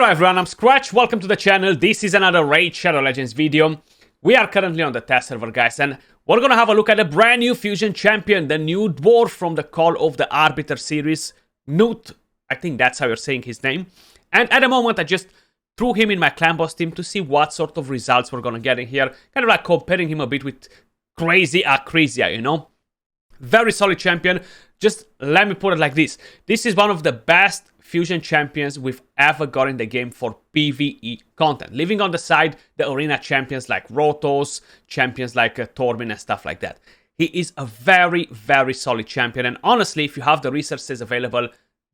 Hello everyone, I'm Skratch, welcome to the channel. This is another Raid Shadow Legends video. We are currently on the test server, guys, and we're gonna have a look at a brand new fusion champion, the new dwarf from the Call of the Arbiter series, Gnut. I think that's how you're saying his name. And at the moment, I just threw him in my clan boss team to see what sort of results we're gonna get in here. Kind of like comparing him a bit with Crazy Acrizia, you know? Very solid champion. Just let me put it like this. This is one of the best fusion champions we've ever got in the game for PvE content. Leaving on the side the arena champions like Rotos, champions like Tormin and stuff like that. He is a very, very solid champion. And honestly, if you have the resources available,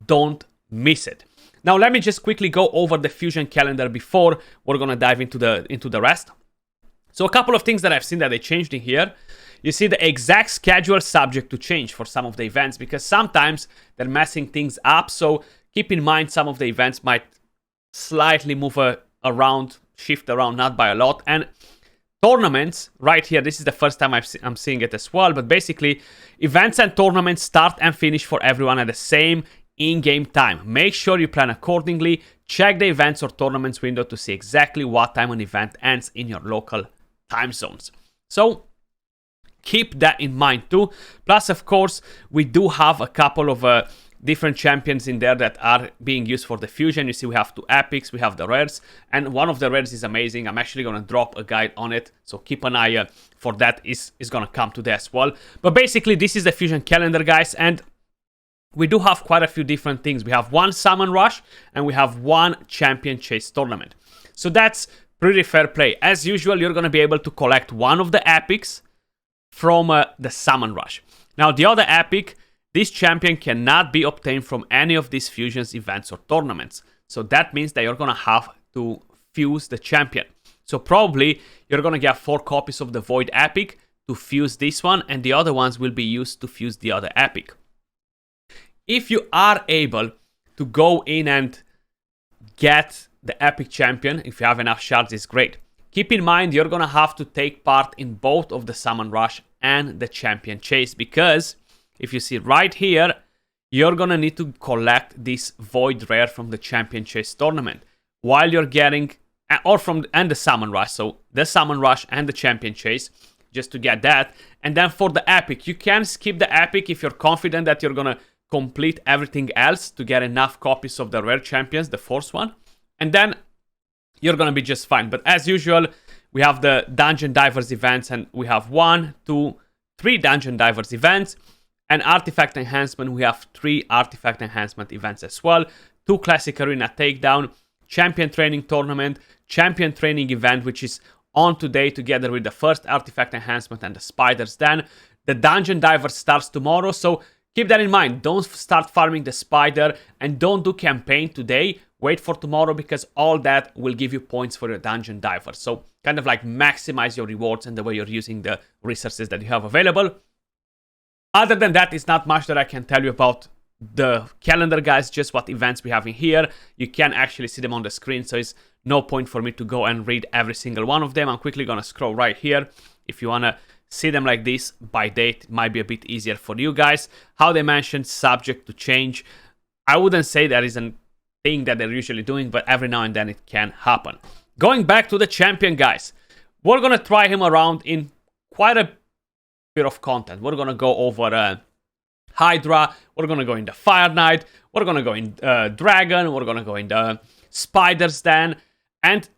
don't miss it. Now, let me just quickly go over the fusion calendar before we're going to dive into the rest. So a couple of things that I've seen that they changed in here. You see the exact schedule subject to change for some of the events because sometimes they're messing things up. So keep in mind some of the events might slightly move around, shift around, not by a lot. And tournaments, right here, this is the first time I'm seeing it as well. But basically, events and tournaments start and finish for everyone at the same in-game time. Make sure you plan accordingly. Check the events or tournaments window to see exactly what time an event ends in your local time zones. So keep that in mind too. Plus, of course, we do have a couple of different champions in there that are being used for the fusion. You see, we have two epics, we have the rares, and one of the rares is amazing. I'm actually going to drop a guide on it, so keep an eye for that. Is going to come today as well. But basically, this is the fusion calendar, guys, and we do have quite a few different things. We have one summon rush, and we have one champion chase tournament. So that's pretty fair play. As usual, you're going to be able to collect one of the epics from the summon rush. Now, the other epic, this champion cannot be obtained from any of these fusions, events, or tournaments. So that means that you're going to have to fuse the champion. So probably you're going to get 4 copies of the Void epic to fuse this one, and the other ones will be used to fuse the other epic. If you are able to go in and get the epic champion, if you have enough shards, it's great. Keep in mind, you're going to have to take part in both of the summon rush and the champion chase, because if you see right here, you're going to need to collect this void rare from the champion chase tournament while you're getting, and the summon rush. So the summon rush and the champion chase, just to get that. And then for the epic, you can skip the epic if you're confident that you're going to complete everything else to get enough copies of the rare champions, the fourth one. And then you're going to be just fine. But as usual, we have the Dungeon Divers events, and we have 1, 2, 3 Dungeon Divers events. And Artifact Enhancement, we have 3 Artifact Enhancement events as well. 2 Classic Arena Takedown, Champion Training Tournament, Champion Training Event, which is on today together with the first Artifact Enhancement and the Spiders. Then the Dungeon Diver starts tomorrow, so keep that in mind. Don't start farming the Spider and don't do campaign today. Wait for tomorrow because all that will give you points for your Dungeon Diver. So kind of like maximize your rewards and the way you're using the resources that you have available. Other than that, it's not much that I can tell you about the calendar, guys, just what events we have in here. You can actually see them on the screen, so it's no point for me to go and read every single one of them. I'm quickly going to scroll right here. If you want to see them like this by date, it might be a bit easier for you guys. How they mentioned, subject to change. I wouldn't say that is a thing that they're usually doing, but every now and then it can happen. Going back to the champion, guys, we're going to try him around in quite a bit of content. We're going to go over Hydra, we're going to go in the Fire Knight, we're going to go in Dragon, we're going to go in the Spider's Den, and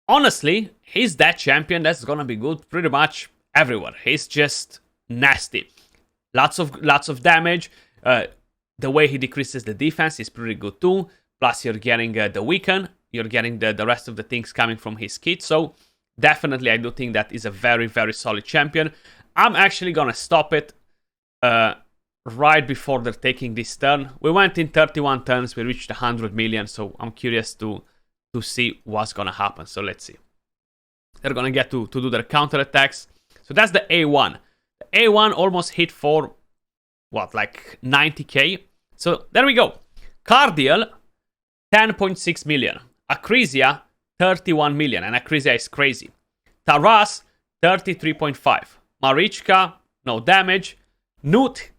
honestly, he's that champion that's going to be good pretty much everywhere. He's just nasty. Lots of damage. The way he decreases the defense is pretty good too. Plus, you're getting the weaken, you're getting the rest of the things coming from his kit, so definitely I do think that is a very, very solid champion. I'm actually going to stop it right before they're taking this turn. We went in 31 turns. We reached 100 million. So I'm curious to see what's going to happen. So let's see. They're going to get to do their counterattacks. So that's the A1. The A1 almost hit for, what, like 90k? So there we go. Cardiel, 10.6 million. Acrizia, 31 million. And Acrizia is crazy. Taras, 33.5. Marichka, no damage. Gnut,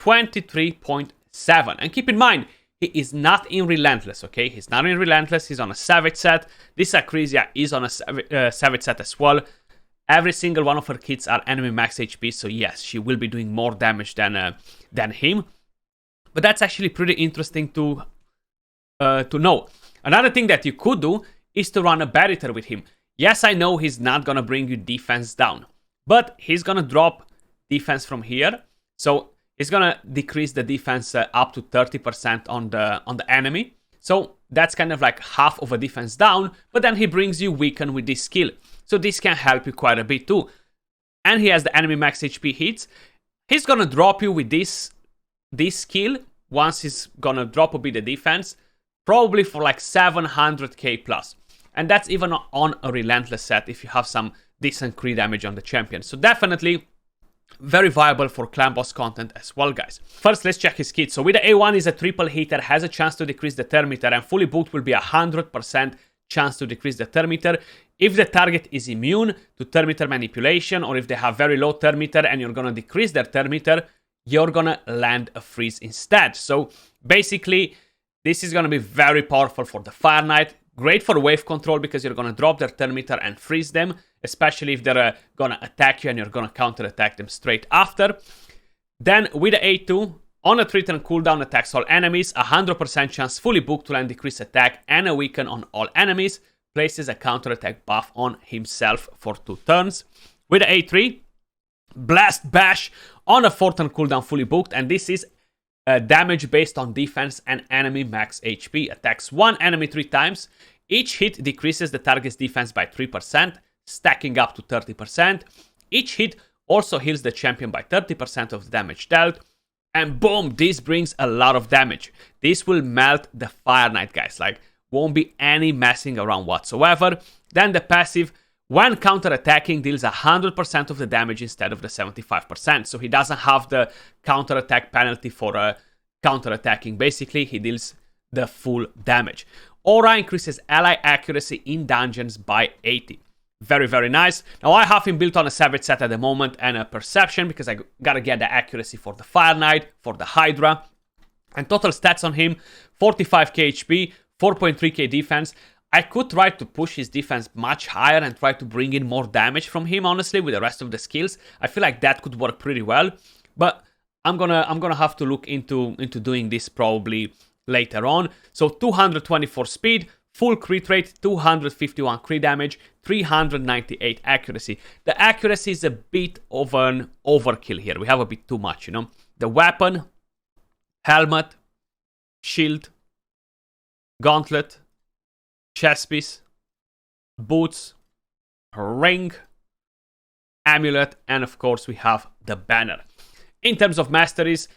23.7. And keep in mind, He is not in Relentless, okay? He's not in Relentless. He's on a Savage set. This Acresia is on a Savage set as well. Every single one of her kits are enemy max HP, so yes, she will be doing more damage than him. But that's actually pretty interesting to know. Another thing that you could do is to run a Barrier with him. Yes, I know he's not gonna bring you defense down, but he's gonna drop defense from here. So it's gonna decrease the defense up to 30% on the enemy. So that's kind of like half of a defense down, but then he brings you weaken with this skill. So this can help you quite a bit too. And he has the enemy max HP hits. He's gonna drop you with this skill. Once he's gonna drop a bit the defense, probably for like 700k plus. And that's even on a Relentless set if you have some decent crit damage on the champion. So definitely very viable for clan boss content as well, guys. First, let's check his kit. So with the A1 is a triple hitter, has a chance to decrease the turn meter, and fully booked will be 100% chance to decrease the turn meter. If the target is immune to turn meter manipulation, or if they have very low turn meter and you're gonna decrease their turn meter, you're gonna land a freeze instead. So basically, this is gonna be very powerful for the Fire Knight. Great for wave control because you're gonna drop their turn meter and freeze them, especially if they're gonna attack you and you're gonna counter attack them straight after. Then with the A2, on a 3-turn cooldown, attacks all enemies, 100% chance fully booked to land decrease attack and a weaken on all enemies, places a counter attack buff on himself for 2 turns. With the A3, Blast Bash on a 4-turn cooldown fully booked, and this is damage based on defense and enemy max HP. Attacks one enemy 3 times. Each hit decreases the target's defense by 3%, stacking up to 30%. Each hit also heals the champion by 30% of the damage dealt. And boom, this brings a lot of damage. This will melt the Fire Knight, guys. Like, won't be any messing around whatsoever. Then the passive, when counter-attacking, deals 100% of the damage instead of the 75%. So he doesn't have the counter-attack penalty for counter-attacking. Basically, he deals the full damage. Aura increases ally accuracy in dungeons by 80. Very, very nice. Now, I have him built on a Savage set at the moment and a Perception because I gotta get the accuracy for the Fire Knight, for the Hydra. And total stats on him, 45k HP, 4.3k defense. I could try to push his defense much higher and try to bring in more damage from him, honestly, with the rest of the skills. I feel like that could work pretty well. But I'm gonna have to look into doing this probably later on. So 224 speed, full crit rate, 251 crit damage, 398 accuracy. The accuracy is a bit of an overkill here. We have a bit too much, you know. The weapon, helmet, shield, gauntlet, chest piece, boots, ring, amulet, and of course we have the banner. In terms of masteries,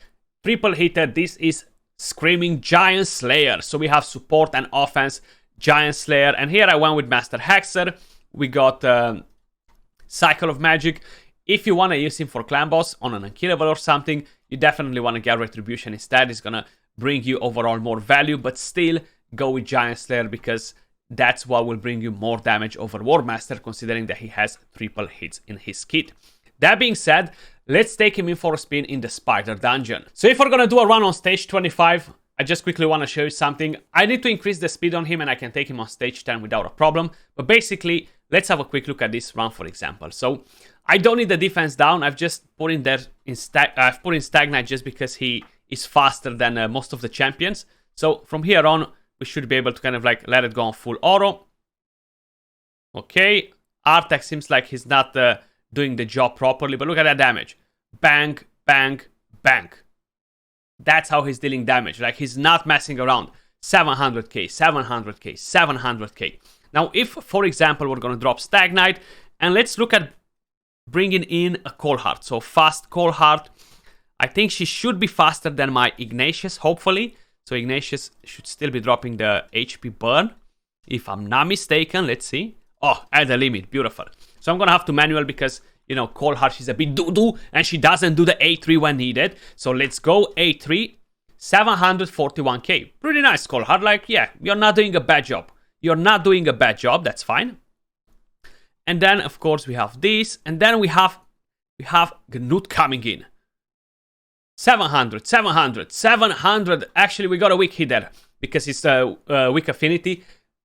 triple hitter, this is Screaming Giant Slayer. So we have support and offense, Giant Slayer, and here I went with Master Hexer. We got Cycle of Magic. If you want to use him for clan boss on an unkillable or something, you definitely want to get Retribution instead. It's gonna bring you overall more value, but still go with Giant Slayer because that's what will bring you more damage over War Master, considering that he has triple hits in his kit. That being said, let's take him in for a spin in the Spider Dungeon. So if we're gonna do a run on stage 25, I just quickly want to show you something. I need to increase the speed on him and I can take him on stage 10 without a problem. But basically, let's have a quick look at this run, for example. So I don't need the defense down. I've just put in there I've put in Stagnite just because he is faster than most of the champions. So from here on, we should be able to kind of like let it go on full auto. Okay, Artek seems like he's not doing the job properly, but look at that damage. Bang, bang, bang. That's how he's dealing damage. Like, he's not messing around. 700k, 700k, 700k. Now, if, for example, we're going to drop Stagnite, and let's look at bringing in a Cold Heart. So, fast Cold Heart. I think she should be faster than my Ignatius, hopefully. So, Ignatius should still be dropping the HP burn. If I'm not mistaken, let's see. Oh, at the limit. Beautiful. So, I'm going to have to manual because, you know, Cold Heart, she's a bit doo-doo, and she doesn't do the A3 when needed. So let's go A3, 741k. Pretty nice, Cold Heart. Like, yeah, you're not doing a bad job. You're not doing a bad job, that's fine. And then, of course, we have this, and then we have Gnut coming in. 700, 700, 700. Actually, we got a weak hit there because it's a weak affinity.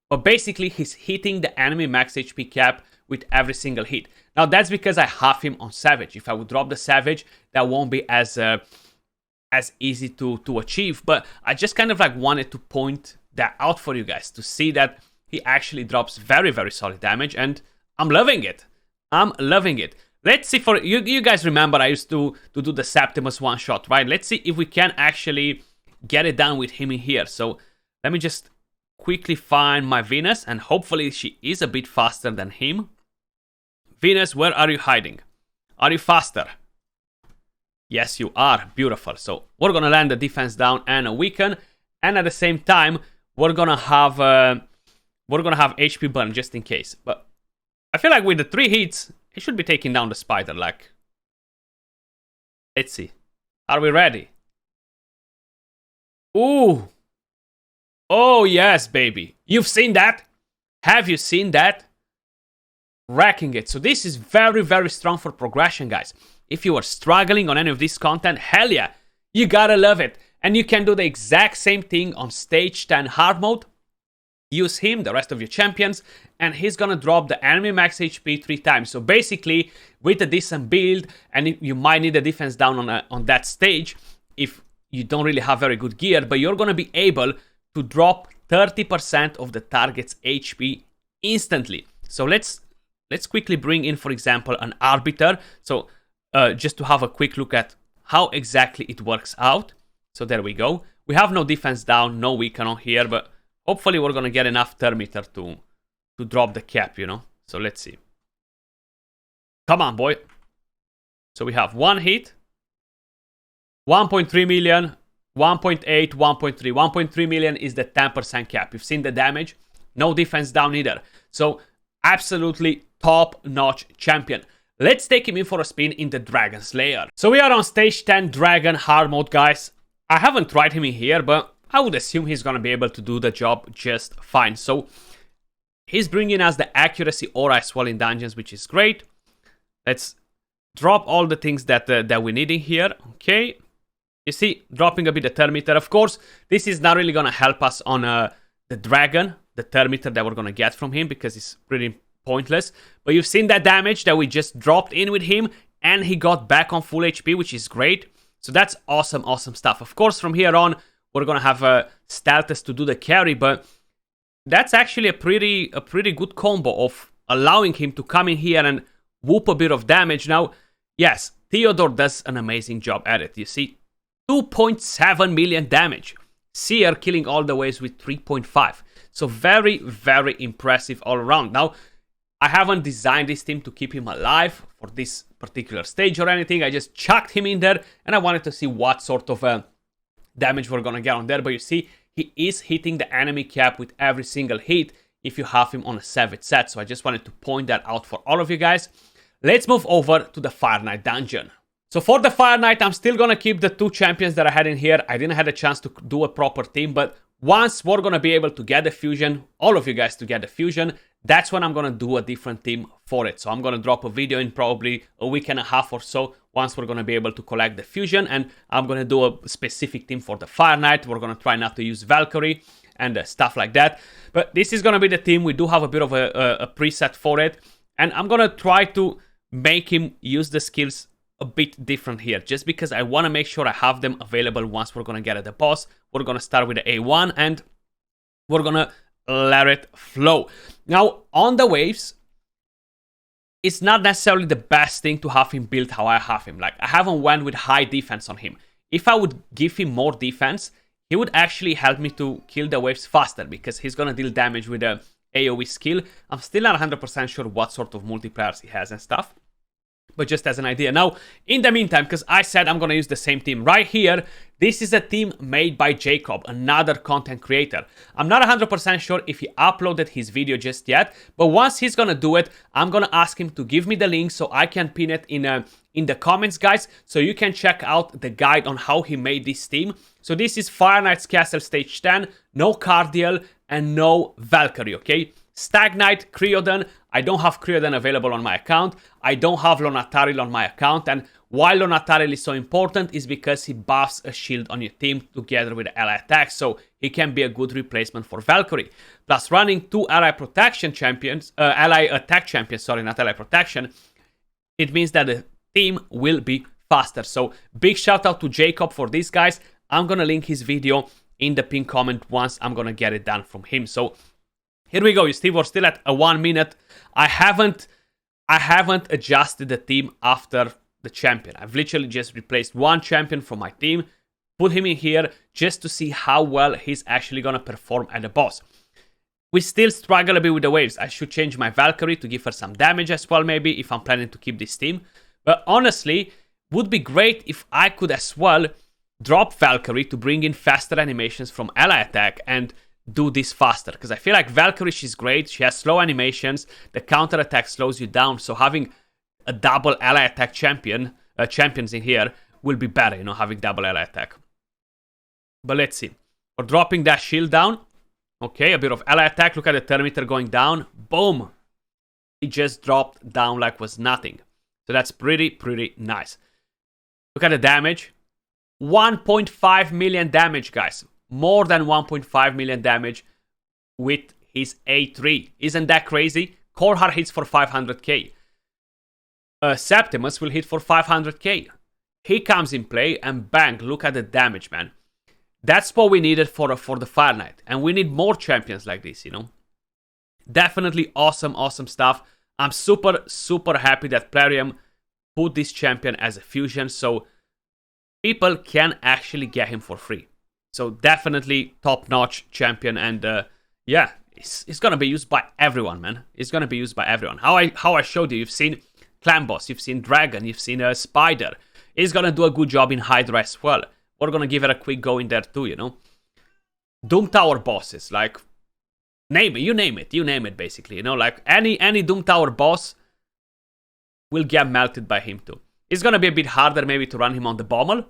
But basically, he's hitting the enemy max HP cap with every single hit. Now, that's because I half him on Savage. If I would drop the Savage, that won't be as easy to achieve. But I just kind of like wanted to point that out for you guys to see that he actually drops very, very solid damage. And I'm loving it. I'm loving it. Let's see for you guys remember I used to do the Septimus one shot, right? Let's see if we can actually get it done with him in here. So let me just quickly find my Venus, and hopefully she is a bit faster than him. Venus, where are you hiding? Are you faster? Yes, you are. Beautiful. So we're gonna land the defense down and a weaken, and at the same time we're gonna have HP burn just in case. But I feel like with the 3 hits, he should be taking down the spider. Like, let's see. Are we ready? Ooh. Oh, yes, baby. You've seen that? Have you seen that? Wrecking it. So this is very, very strong for progression, guys. If you are struggling on any of this content, hell yeah. You gotta love it. And you can do the exact same thing on stage 10 hard mode. Use him, the rest of your champions, and he's gonna drop the enemy max HP 3 times. So basically, with a decent build, and you might need a defense down on that stage if you don't really have very good gear, but you're gonna be able to drop 30% of the target's HP instantly. So let's quickly bring in, for example, an Arbiter. So just to have a quick look at how exactly it works out. So there we go. We have no defense down, no weaken on here, but hopefully we're gonna get enough Thermitter to drop the cap, you know? So let's see. Come on, boy. So we have 1 hit, 1.3 million, 1.8, 1.3. 1.3 million is the 10% cap. You've seen the damage. No defense down either. So absolutely top-notch champion. Let's take him in for a spin in the Dragon Slayer. So we are on stage 10 Dragon hard mode, guys. I haven't tried him in here, but I would assume he's gonna be able to do the job just fine. So he's bringing us the accuracy aura as well in dungeons, which is great. Let's drop all the things that we need in here. Okay. You see, dropping a bit of Thermitter. Of course, this is not really gonna help us on the Dragon, the Thermitter that we're gonna get from him, because it's pretty pointless. But you've seen that damage that we just dropped in with him, and he got back on full HP, which is great. So that's awesome, awesome stuff. Of course, from here on, we're gonna have Steltes to do the carry, but that's actually a pretty good combo of allowing him to come in here and whoop a bit of damage. Now, yes, Theodore does an amazing job at it. You see, 2.7 million damage. Seer killing all the ways with 3.5. So very, very impressive all around. Now, I haven't designed this team to keep him alive for this particular stage or anything. I just chucked him in there, and I wanted to see what sort of damage we're gonna get on there. But you see, he is hitting the enemy cap with every single hit if you have him on a Savage set. So I just wanted to point that out for all of you guys. Let's move over to the Fire Knight dungeon. So for the Fire Knight, I'm still gonna keep the 2 champions that I had in here. I didn't have a chance to do a proper team, but once we're gonna be able to get the fusion, all of you guys to get the fusion, that's when I'm gonna do a different team for it. So I'm gonna drop a video in probably a week and a half or so, once we're gonna be able to collect the fusion, and I'm gonna do a specific team for the Fire Knight. We're gonna try not to use Valkyrie and stuff like that. But this is gonna be the team. We do have a bit of a preset for it, and I'm gonna try to make him use the skills a bit different here, just because I want to make sure I have them available once we're going to get at the boss. We're going to start with the A1, and we're going to let it flow. Now, on the waves, it's not necessarily the best thing to have him built how I have him. Like, I haven't went with high defense on him. If I would give him more defense, he would actually help me to kill the waves faster, because he's going to deal damage with the AoE skill. I'm still not 100% sure what sort of multipliers he has and stuff, but just as an idea. Now, in the meantime, because I said I'm going to use the same team right here, this is a team made by Jacob, another content creator. I'm not 100% sure if he uploaded his video just yet, but once he's going to do it, I'm going to ask him to give me the link so I can pin it in the comments, guys, so you can check out the guide on how he made this team. So this is Fire Knight's Castle Stage 10, no Cardiel, and no Valkyrie, okay? Stag Knight, Creodon. I don't have Creodon available on my account. I don't have Lonataril on my account. And why Lonataril is so important is because he buffs a shield on your team together with ally attack. So he can be a good replacement for Valkyrie. Plus running 2 ally protection champions, ally attack champions, sorry, not ally protection. It means that the team will be faster. So big shout out to Jacob for these guys. I'm going to link his video in the pinned comment once I'm going to get it done from him. So here we go. You see, we're still at a 1 minute. I haven't adjusted the team after the champion. I've literally just replaced one champion from my team, put him in here just to see how well he's actually going to perform at the boss. We still struggle a bit with the waves. I should change my Valkyrie to give her some damage as well, maybe, if I'm planning to keep this team. But honestly, would be great if I could as well drop Valkyrie to bring in faster animations from ally attack and do this faster, because I feel like Valkyrie, she's great, she has slow animations, the counter attack slows you down, so having a double ally attack champions in here will be better, you know, having double ally attack. But let's see, we're dropping that shield down. Okay, a bit of ally attack, look at the thermometer going down, boom, it just dropped down like was nothing. So that's pretty nice. Look at the damage, 1.5 million damage, guys. More than 1.5 million damage with his A3. Isn't that crazy? Coreheart hits for 500k. Septimus will hit for 500k. He comes in play and bang, look at the damage, man. That's what we needed for the Fire Knight. And we need more champions like this, you know. Definitely awesome stuff. I'm super happy that Plarium put this champion as a fusion, so people can actually get him for free. So definitely top-notch champion, and yeah, it's gonna be used by everyone, man. It's gonna be used by everyone. How I showed you, you've seen Clan Boss, you've seen Dragon, you've seen Spider. It's gonna do a good job in Hydra as well. We're gonna give it a quick go in there too, you know. Doom Tower bosses, like you name it basically, you know, like any Doom Tower boss will get melted by him too. It's gonna be a bit harder maybe to run him on the Bommel.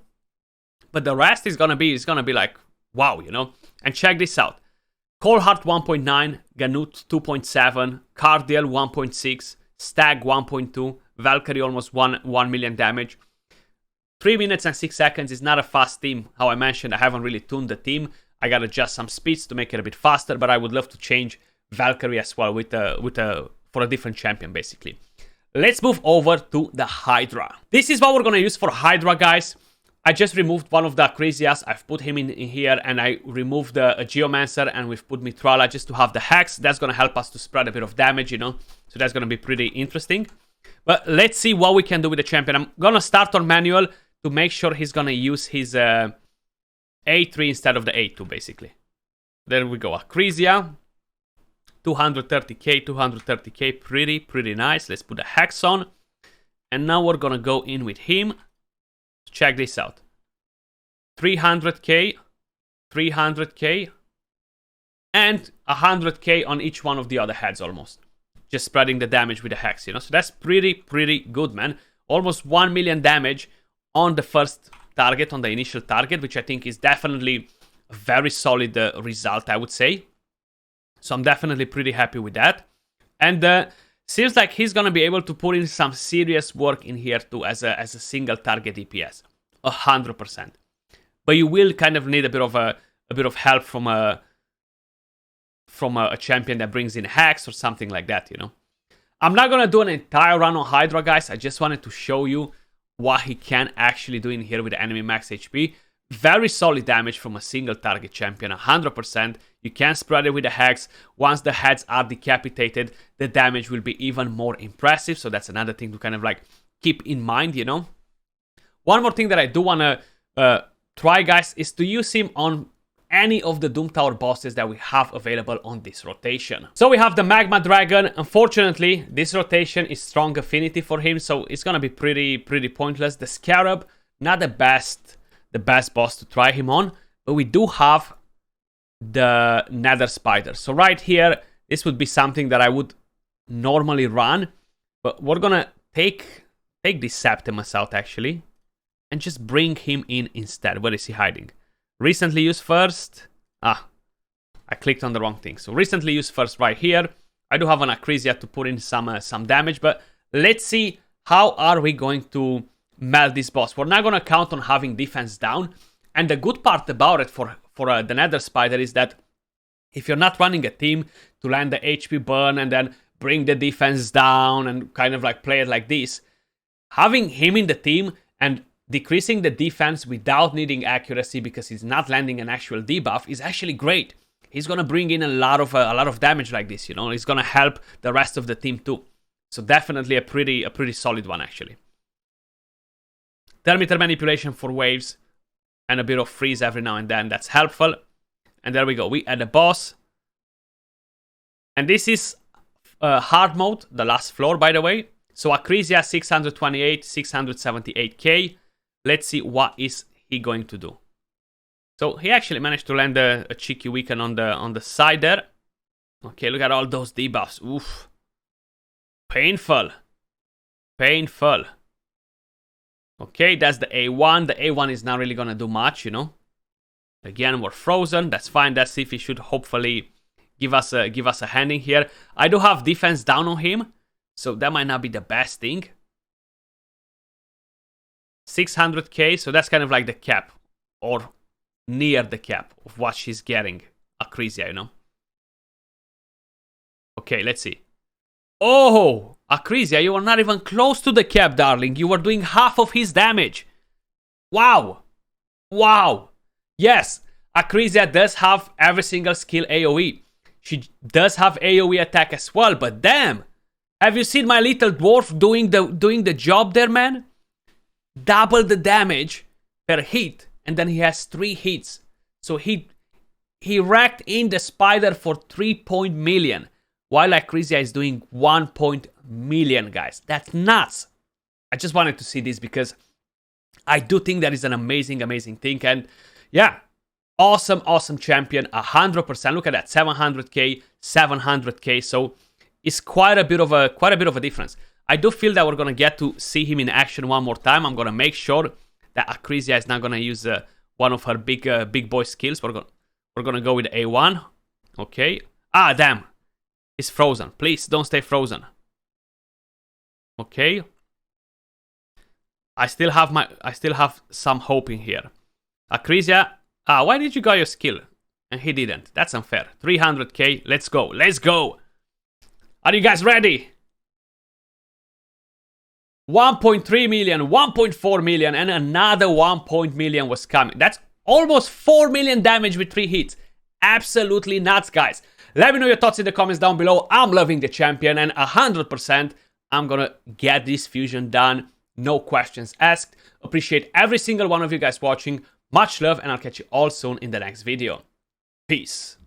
But the rest is gonna be like, wow, you know? And check this out. Coreheart 1.9, Gnut 2.7, Cardiel 1.6, Stag 1.2, Valkyrie almost 1 million damage. 3 minutes and 6 seconds is not a fast team. How I mentioned, I haven't really tuned the team. I gotta adjust some speeds to make it a bit faster, but I would love to change Valkyrie as well for a different champion, basically. Let's move over to the Hydra. This is what we're gonna use for Hydra, guys. I just removed one of the Acrisias. I've put him in here, and I removed a Geomancer, and we've put Mithrala just to have the Hex. That's going to help us to spread a bit of damage, you know. So that's going to be pretty interesting. But let's see what we can do with the champion. I'm going to start on manual to make sure he's going to use his A3 instead of the A2, basically. There we go. Acrisia. 230k, pretty nice. Let's put a Hex on. And now we're going to go in with him. Check this out. 300k, 300k, and 100k on each one of the other heads almost. Just spreading the damage with the Hex, you know. So that's pretty good, man. Almost 1 million damage on the first target, on the initial target, which I think is definitely a very solid result, I would say. So I'm definitely pretty happy with that. And seems like he's gonna be able to put in some serious work in here too as a single target DPS, 100%. But you will kind of need a bit of help from a champion that brings in Hex or something like that, you know. I'm not gonna do an entire run on Hydra, guys. I just wanted to show you what he can actually do in here with the enemy max HP. Very solid damage from a single target champion, 100%. You can spread it with the Hex. Once the heads are decapitated, the damage will be even more impressive. So that's another thing to kind of like keep in mind, you know. One more thing that I do want to try, guys, is to use him on any of the Doom Tower bosses that we have available on this rotation. So we have the Magma Dragon. Unfortunately, this rotation is strong affinity for him, so it's gonna be pretty pointless. The Scarab, not the best boss to try him on, but we do have the Nether Spider. So right here, this would be something that I would normally run, but we're gonna take this Septimus out actually, and just bring him in instead. Where is he hiding? Recently used first. I clicked on the wrong thing. So recently used first right here. I do have an Acrisia to put in some damage, but let's see how are we going to melt this boss. We're not going to count on having defense down. And the good part about it for the Nether Spider is that if you're not running a team to land the HP burn and then bring the defense down and kind of like play it like this, having him in the team and decreasing the defense without needing accuracy because he's not landing an actual debuff is actually great. He's gonna bring in a lot of damage like this, you know. He's gonna help the rest of the team too. So definitely a pretty solid one actually. Thermimeter manipulation for waves and a bit of freeze every now and then. That's helpful. And there we go. We add a boss. And this is hard mode, the last floor, by the way. So Acrisia 628, 678k. Let's see what is he going to do. So he actually managed to land a cheeky weaken on the side there. Okay, look at all those debuffs. Oof. Painful. Painful. Okay, that's the A1. The A1 is not really gonna do much, you know. Again, we're frozen. That's fine. That Siphi should hopefully give us a hand in here. I do have defense down on him, so that might not be the best thing. 600k, so that's kind of like the cap, or near the cap of what she's getting. Acrisia, you know. Okay, let's see. Oh, Acrisia, you are not even close to the cap, darling. You are doing half of his damage. Wow. Wow. Yes, Acrisia does have every single skill AoE. She does have AoE attack as well, but damn. Have you seen my little dwarf doing the job there, man? Double the damage per hit, and then he has 3 hits. So he racked in the spider for 3 million, while Acrisia is doing 1 million, guys. That's nuts. I just wanted to see this because I do think that is an amazing, amazing thing. And yeah, awesome, awesome champion, 100%. Look at that, 700k, 700k. So it's quite a bit of a difference. I do feel that we're gonna get to see him in action one more time. I'm gonna make sure that Acrisia is not gonna use one of her big boy skills. We're gonna go with A1. Okay. Ah, damn. He's frozen. Please don't stay frozen. Okay. I still have some hope in here. Acrisia. Ah, why did you got your skill? And he didn't. That's unfair. 300k. Let's go. Let's go. Are you guys ready? 1.3 million, 1.4 million, and another 1 million was coming. That's almost 4 million damage with 3 hits. Absolutely nuts, guys. Let me know your thoughts in the comments down below. I'm loving the champion, and 100% I'm gonna get this fusion done. No questions asked. Appreciate every single one of you guys watching. Much love, and I'll catch you all soon in the next video. Peace.